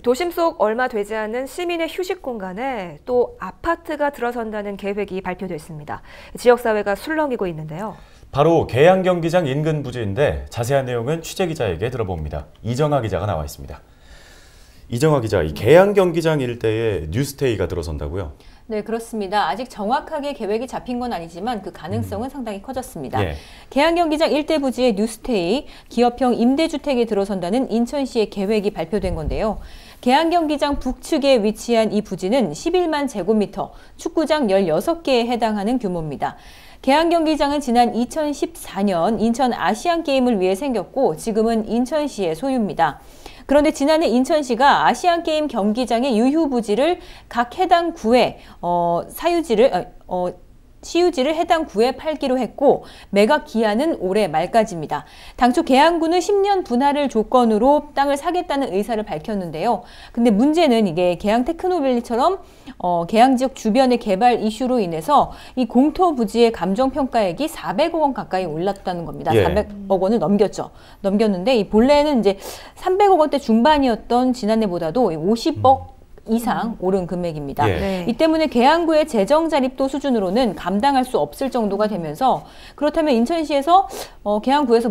도심 속 얼마 되지 않은 시민의 휴식 공간에 또 아파트가 들어선다는 계획이 발표됐습니다. 지역사회가 술렁이고 있는데요. 바로 계양경기장 인근 부지인데 자세한 내용은 취재기자에게 들어봅니다. 이정아 기자가 나와 있습니다. 이정아 기자, 이 계양경기장 일대에 뉴스테이가 들어선다고요? 네, 그렇습니다. 아직 정확하게 계획이 잡힌 건 아니지만 그 가능성은 상당히 커졌습니다. 예. 계양경기장 일대 부지의 뉴스테이, 기업형 임대주택이 들어선다는 인천시의 계획이 발표된 건데요. 계양경기장 북측에 위치한 이 부지는 11만 제곱미터, 축구장 16개에 해당하는 규모입니다. 계양경기장은 지난 2014년 인천 아시안게임을 위해 생겼고 지금은 인천시의 소유입니다. 그런데 지난해 인천시가 아시안게임 경기장의 유휴 부지를 각 해당 구에 시유지를 해당 구에 팔기로 했고 매각 기한은 올해 말까지입니다. 당초 계양구는 10년 분할을 조건으로 땅을 사겠다는 의사를 밝혔는데요. 근데 문제는 이게 계양 테크노밸리처럼 계양 지역 주변의 개발 이슈로 인해서 이 공터 부지의 감정평가액이 400억 원 가까이 올랐다는 겁니다. 예. 400억 원을 넘겼는데 이 본래는 이제 300억 원대 중반이었던 지난해보다도 50억 이상 오른 금액입니다. 예. 네. 이 때문에 계양구의 재정 자립도 수준으로는 감당할 수 없을 정도가 되면서 그렇다면 인천시에서 계양구에서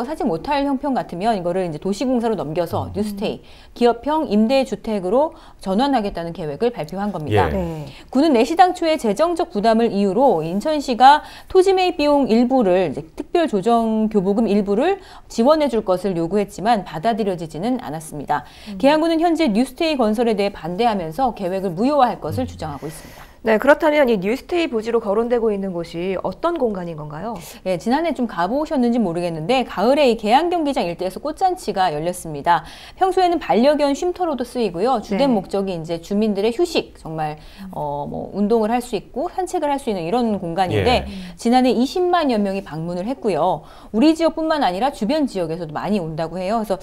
사지 못할 형편 같으면 이거를 이제 도시공사로 넘겨서 뉴스테이, 기업형 임대주택으로 전환하겠다는 계획을 발표한 겁니다. 예. 네. 구는 내시 당초의 재정적 부담을 이유로 인천시가 토지 매입 비용 일부를 이제 특별조정교부금 일부를 지원해 줄 것을 요구했지만 받아들여지지는 않았습니다. 계양구는 현재 뉴스테이 건설에 대해 반대하면서 계획을 무효화할 것을 주장하고 있습니다. 네, 그렇다면 이 뉴스테이 부지로 거론되고 있는 곳이 어떤 공간인 건가요? 예, 지난해 좀 가보셨는지 모르겠는데 가을에 이 계양경기장 일대에서 꽃잔치가 열렸습니다. 평소에는 반려견 쉼터로도 쓰이고요. 주된 네. 목적이 이제 주민들의 휴식, 정말 운동을 할 수 있고 산책을 할 수 있는 이런 공간인데 예. 지난해 20만여 명이 방문을 했고요. 우리 지역뿐만 아니라 주변 지역에서도 많이 온다고 해요. 그래서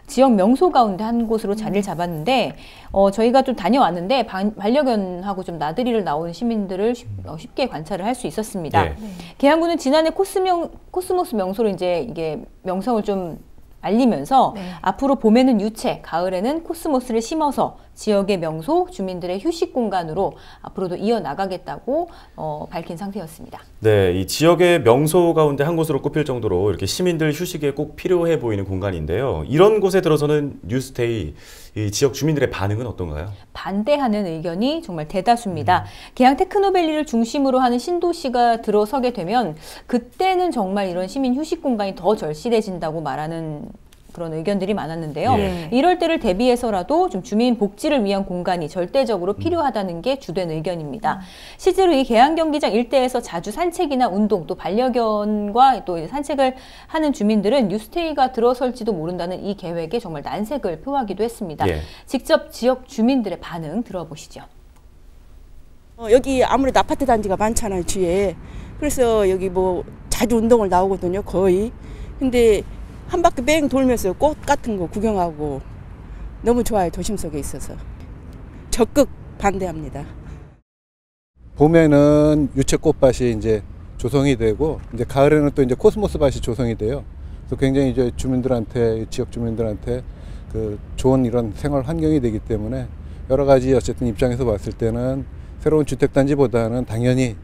지역 명소 가운데 한 곳으로 자리를 잡았는데 저희가 좀 다녀왔는데 반려견하고 좀 나들이를 나온 시민들을 쉽게 관찰을 할 수 있었습니다. 예. 계양구는 지난해 코스모스 명소로 이제 이게 명성을 좀 알리면서 네. 앞으로 봄에는 유채, 가을에는 코스모스를 심어서 지역의 명소, 주민들의 휴식 공간으로 앞으로도 이어나가겠다고 밝힌 상태였습니다. 네, 이 지역의 명소 가운데 한 곳으로 꼽힐 정도로 이렇게 시민들 휴식에 꼭 필요해 보이는 공간인데요. 이런 곳에 들어서는 뉴스테이, 이 지역 주민들의 반응은 어떤가요? 반대하는 의견이 정말 대다수입니다. 계양 테크노밸리를 중심으로 하는 신도시가 들어서게 되면 그때는 정말 이런 시민 휴식 공간이 더 절실해진다고 말하는 그런 의견들이 많았는데요. 예. 이럴 때를 대비해서라도 좀 주민 복지를 위한 공간이 절대적으로 필요하다는 게 주된 의견입니다. 실제로 이 계양경기장 일대에서 자주 산책이나 운동 또 반려견과 또 산책을 하는 주민들은 뉴스테이가 들어설지도 모른다는 이 계획에 정말 난색을 표하기도 했습니다. 예. 직접 지역 주민들의 반응 들어보시죠. 여기 아무래도 아파트 단지가 많잖아요, 주위에. 그래서 여기 뭐 자주 운동을 나오거든요, 거의. 근데 한 바퀴 뺑 돌면서 꽃 같은 거 구경하고 너무 좋아요, 도심 속에 있어서. 적극 반대합니다. 봄에는 유채꽃밭이 이제 조성이 되고 이제 가을에는 또 이제 코스모스 밭이 조성이 돼요. 그래서 굉장히 이제 주민들한테, 지역 주민들한테 그 좋은 이런 생활 환경이 되기 때문에 여러 가지 어쨌든 입장에서 봤을 때는 새로운 주택단지보다는 당연히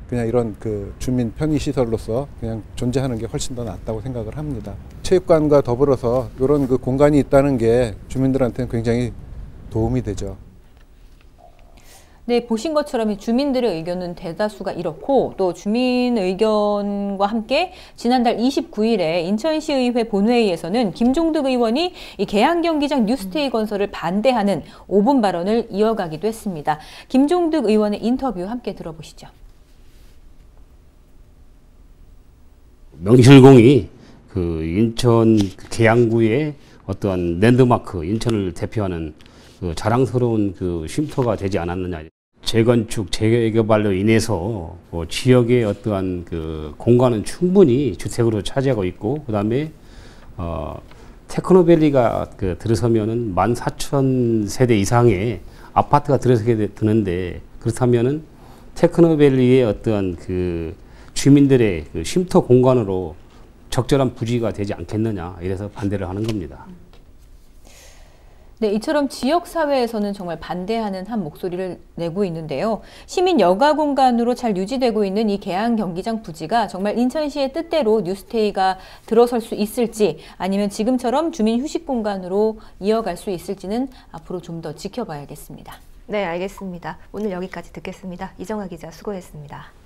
그냥 이런 그 주민 편의 시설로서 그냥 존재하는 게 훨씬 더 낫다고 생각을 합니다. 체육관과 더불어서 이런 그 공간이 있다는 게 주민들한테는 굉장히 도움이 되죠. 네, 보신 것처럼 이 주민들의 의견은 대다수가 이렇고 또 주민 의견과 함께 지난달 29일에 인천시의회 본회의에서는 김종득 의원이 이 계양경기장 뉴스테이 건설을 반대하는 5분 발언을 이어가기도 했습니다. 김종득 의원의 인터뷰 함께 들어보시죠. 명실공히 그 인천 계양구의 어떠한 랜드마크, 인천을 대표하는 그 자랑스러운 그 쉼터가 되지 않았느냐. 재건축, 재개발로 인해서 지역의 어떠한 그 공간은 충분히 주택으로 차지하고 있고, 그 다음에 테크노밸리가 그 들어서면은 14,000세대 이상의 아파트가 들어서게 되는데, 그렇다면은 테크노밸리의 어떠한 그 주민들의 그 쉼터 공간으로 적절한 부지가 되지 않겠느냐, 이래서 반대를 하는 겁니다. 네, 이처럼 지역사회에서는 정말 반대하는 한 목소리를 내고 있는데요. 시민 여가 공간으로 잘 유지되고 있는 이 계양 경기장 부지가 정말 인천시의 뜻대로 뉴스테이가 들어설 수 있을지 아니면 지금처럼 주민 휴식 공간으로 이어갈 수 있을지는 앞으로 좀 더 지켜봐야겠습니다. 네, 알겠습니다. 오늘 여기까지 듣겠습니다. 이정아 기자 수고했습니다.